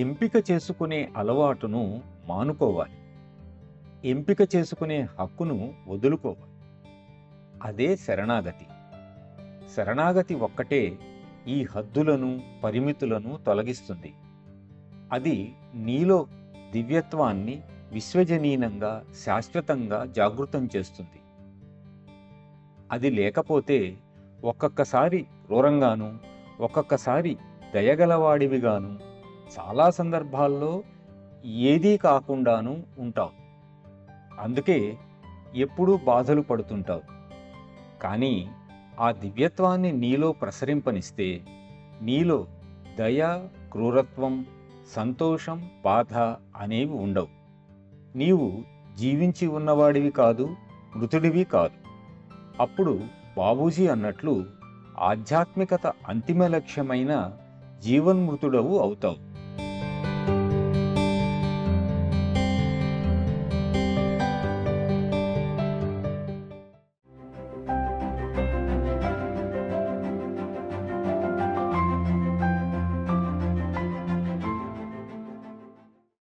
ఎంపిక చేసుకునే అలవాటును మానుకోవాలి. ఎంపిక చేసుకునే హక్కును వదులుకోవాలి. అదే శరణాగతి. శరణాగతి ఒక్కటే ఈ హద్దులను, పరిమితులను తొలగిస్తుంది. అది నీలో దివ్యత్వాన్ని విశ్వజనీనంగా, శాశ్వతంగా జాగృతం చేస్తుంది. అది లేకపోతే ఒక్కొక్కసారి క్రూరంగాను, ఒక్కొక్కసారి దయగలవాడివిగాను, చాలా సందర్భాల్లో ఏదీ కాకుండాను ఉంటావు. అందుకే ఎప్పుడూ బాధలు పడుతుంటావు. కానీ ఆ దివ్యత్వాన్ని నీలో ప్రసరింపనిస్తే నీలో దయ, క్రూరత్వం, సంతోషం, బాధ అనేవి ఉండవు. నీవు జీవించి ఉన్నవాడివి కాదు, మృతుడివి కాదు. అప్పుడు బాబూజీ అన్నట్లు ఆధ్యాత్మికత అంతిమ లక్ష్యమైన జీవన్మృతుడవు అవుతావు.